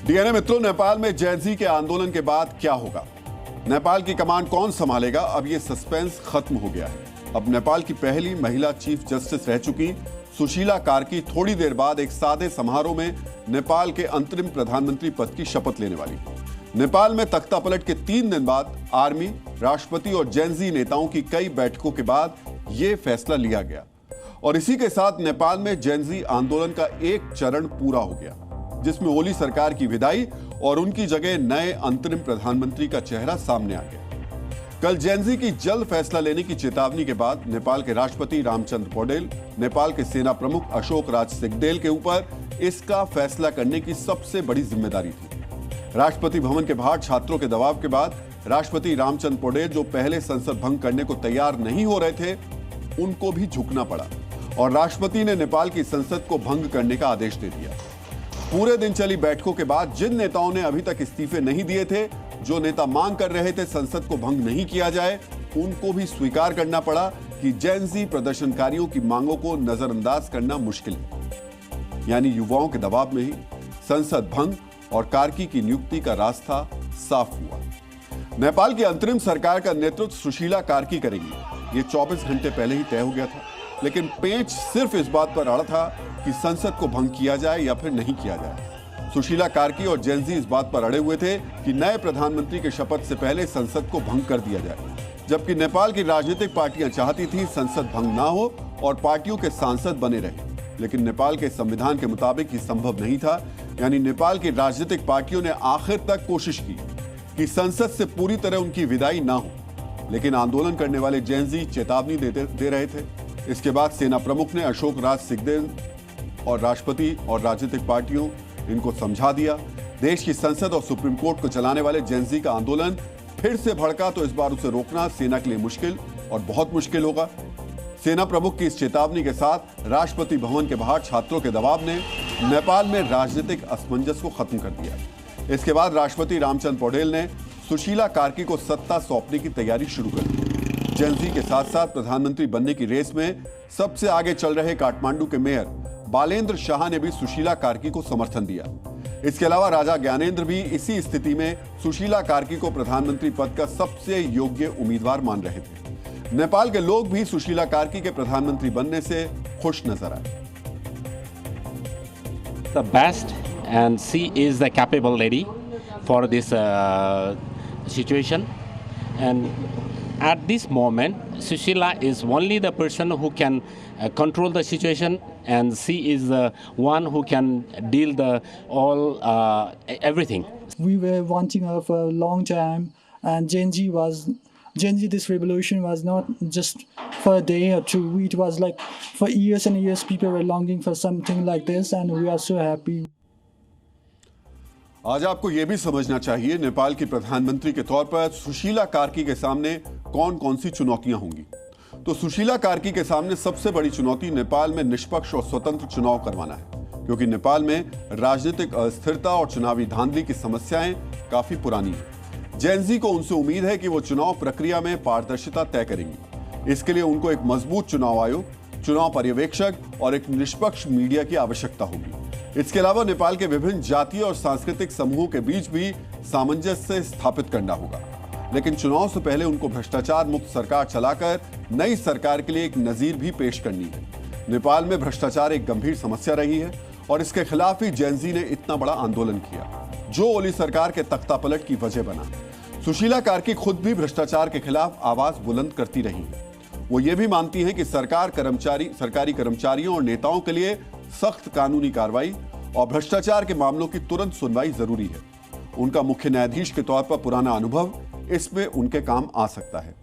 DNA मित्रों, नेपाल में Gen Z के आंदोलन के बाद क्या होगा? नेपाल की कमान कौन संभालेगा? अब ये सस्पेंस खत्म हो गया है। अब नेपाल की पहली महिला चीफ जस्टिस रह चुकी सुशीला कार्की थोड़ी देर बाद एक सादे समारोह में नेपाल के अंतरिम प्रधानमंत्री पद की शपथ लेने वाली। नेपाल में तख्ता पलट के 3 दिन बाद आर्मी, राष्ट्रपति और जैनजी नेताओं की कई बैठकों के बाद यह फैसला लिया गया और इसी के साथ नेपाल में जैनजी आंदोलन का एक चरण पूरा हो गया, जिसमें ओली सरकार की विदाई और उनकी जगह नए अंतरिम प्रधानमंत्री का चेहरा सामने आ गया। कल जैनजी की जल्द फैसला लेने की चेतावनी के बाद नेपाल के राष्ट्रपति रामचंद्र पौडेल, नेपाल के सेना प्रमुख अशोक राज सिंहदेल के ऊपर इसका फैसला करने की सबसे बड़ी जिम्मेदारी थी। राष्ट्रपति भवन के बाहर छात्रों के दबाव के बाद राष्ट्रपति रामचंद्र पौडेल, जो पहले संसद भंग करने को तैयार नहीं हो रहे थे, उनको भी झुकना पड़ा और राष्ट्रपति ने नेपाल की संसद को भंग करने का आदेश दे दिया। पूरे दिन चली बैठकों के बाद जिन नेताओं ने अभी तक इस्तीफे नहीं दिए थे, जो नेता मांग कर रहे थे संसद को भंग नहीं किया जाए, उनको भी स्वीकार करना पड़ा कि जैनजी प्रदर्शनकारियों की मांगों को नजरअंदाज करना मुश्किल है। यानी युवाओं के दबाव में ही संसद भंग और कार्की की नियुक्ति का रास्ता साफ हुआ। नेपाल की अंतरिम सरकार का नेतृत्व सुशीला कार्की करेंगी। ये 24 घंटे पहले ही तय हो गया था, लेकिन पेंच सिर्फ इस बात पर अड़ा था कि संसद को भंग किया जाए या फिर नहीं किया जाए। सुशीला कार्की और जैनजी इस बात पर अड़े हुए थे कि नए प्रधानमंत्री के शपथ से पहले संसद को भंग कर दिया जाए, जबकि नेपाल की राजनीतिक पार्टियां चाहती थी संसद भंग ना हो और पार्टियों के सांसद बने रहे। लेकिन नेपाल के संविधान के मुताबिक ये संभव नहीं था। यानी नेपाल की राजनीतिक पार्टियों ने आखिर तक कोशिश की कि संसद से पूरी तरह उनकी विदाई ना हो, लेकिन आंदोलन करने वाले जैनजी चेतावनी दे रहे थे। इसके बाद सेना प्रमुख ने अशोक राज सिंहदेल और राष्ट्रपति और राजनीतिक पार्टियों इनको समझा दिया। देश की संसद और सुप्रीम कोर्ट को चलाने वाले जैनजी का आंदोलन फिर से भड़का तो इस बार उसे रोकना सेना के लिए मुश्किल और बहुत मुश्किल होगा। सेना प्रमुख की इस चेतावनी के साथ राष्ट्रपति भवन के बाहर छात्रों के दबाव ने नेपाल में राजनीतिक असमंजस को खत्म कर दिया। इसके बाद राष्ट्रपति रामचंद्र पौडेल ने सुशीला कार्की को सत्ता सौंपने की तैयारी शुरू कर दी। जैनजी के साथ साथ प्रधानमंत्री बनने की रेस में सबसे आगे चल रहे काठमांडू के मेयर बालेंद्र शाह ने भी सुशीला कार्की को समर्थन दिया। इसके अलावा राजा ज्ञानेंद्र भी इसी स्थिति में सुशीला कार्की को प्रधानमंत्री पद का सबसे योग्य उम्मीदवार मान रहे थे। नेपाल के लोग भी सुशीला कार्की के प्रधानमंत्री बनने से खुश नजर आए। The best, and she is the capable lady for this situation. And at this moment, Sushila is only the person who can control the situation, and she is the one who can deal the all everything. We were wanting her for a long time, and Gen Z, this revolution was not just for a day or two. It was like for years and years people were longing for something like this, and we are so happy. आज आपको यह भी समझना चाहिए नेपाल की प्रधानमंत्री के तौर पर सुशीला कार्की के सामने कौन कौन सी चुनौतियां होंगी। तो सुशीला कार्की के सामने सबसे बड़ी चुनौती नेपाल में निष्पक्ष और स्वतंत्र चुनाव करवाना है, क्योंकि नेपाल में राजनीतिक अस्थिरता और चुनावी धांधली की समस्याएं काफी पुरानी हैं। जैनजी को उनसे उम्मीद है कि वो चुनाव प्रक्रिया में पारदर्शिता तय करेंगी। इसके लिए उनको एक मजबूत चुनाव आयोग, चुनाव पर्यवेक्षक और एक निष्पक्ष मीडिया की आवश्यकता होगी। इसके अलावा नेपाल के विभिन्न जातीय और सांस्कृतिक समूहों के बीच भी सामंजस्य स्थापित करना होगा। लेकिन चुनाव से पहले उनको भ्रष्टाचार मुक्त सरकार चलाकर नई सरकार के लिए एक नजीर भी पेश करनी है। नेपाल में भ्रष्टाचार एक गंभीर समस्या रही है और इसके खिलाफ ही जैनजी ने इतना बड़ा आंदोलन किया, जो ओली सरकार के तख्ता पलट की वजह बना। सुशीला कार्की खुद भी भ्रष्टाचार के खिलाफ आवाज बुलंद करती रही है। वो ये भी मानती हैं कि सरकारी कर्मचारियों और नेताओं के लिए सख्त कानूनी कार्रवाई और भ्रष्टाचार के मामलों की तुरंत सुनवाई जरूरी है। उनका मुख्य न्यायाधीश के तौर पर पुराना अनुभव इसमें उनके काम आ सकता है।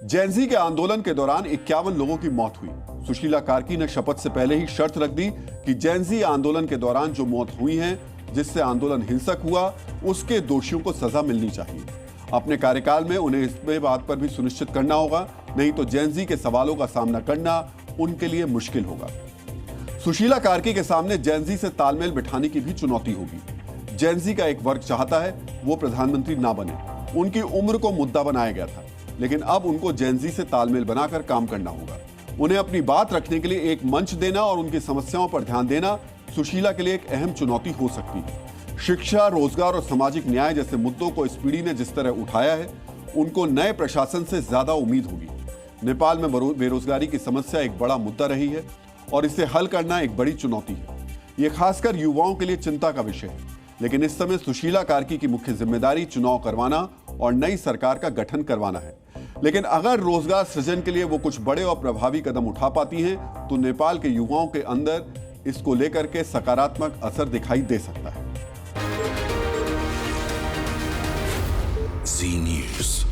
जैनजी के आंदोलन के दौरान 51 लोगों की मौत हुई। सुशीला कार्की ने शपथ से पहले ही शर्त रख दी कि जैनजी आंदोलन के दौरान जो मौत हुई है, जिससे आंदोलन हिंसक हुआ, उसके दोषियों को सजा मिलनी चाहिए। अपने कार्यकाल में उन्हें इस बात पर भी सुनिश्चित करना होगा, नहीं तो जैनजी के सवालों का सामना करना उनके लिए मुश्किल होगा। सुशीला कार्की के सामने जैनजी से तालमेल बिठाने की भी चुनौती होगी। जैनजी का एक वर्ग चाहता है वो प्रधानमंत्री ना बने। उनकी उम्र को मुद्दा बनाया गया था, लेकिन अब उनको जैनजी से तालमेल बनाकर काम करना होगा। उन्हें अपनी बात रखने के लिए एक मंच देना और उनकी समस्याओं पर ध्यान देना सुशीला के लिए एक अहम चुनौती हो सकती है। शिक्षा, रोजगार और सामाजिक न्याय जैसे मुद्दों को इस पीढ़ी ने जिस तरह उठाया है, उनको नए प्रशासन से ज्यादा उम्मीद होगी। नेपाल में बेरोजगारी की समस्या एक बड़ा मुद्दा रही है और इसे हल करना एक बड़ी चुनौती है। ये खासकर युवाओं के लिए चिंता का विषय है। लेकिन इस समय सुशीला कार्की की मुख्य जिम्मेदारी चुनाव करवाना और नई सरकार का गठन करवाना है। लेकिन अगर रोजगार सृजन के लिए वो कुछ बड़े और प्रभावी कदम उठा पाती हैं, तो नेपाल के युवाओं के अंदर इसको लेकर के सकारात्मक असर दिखाई दे सकता है। Z News.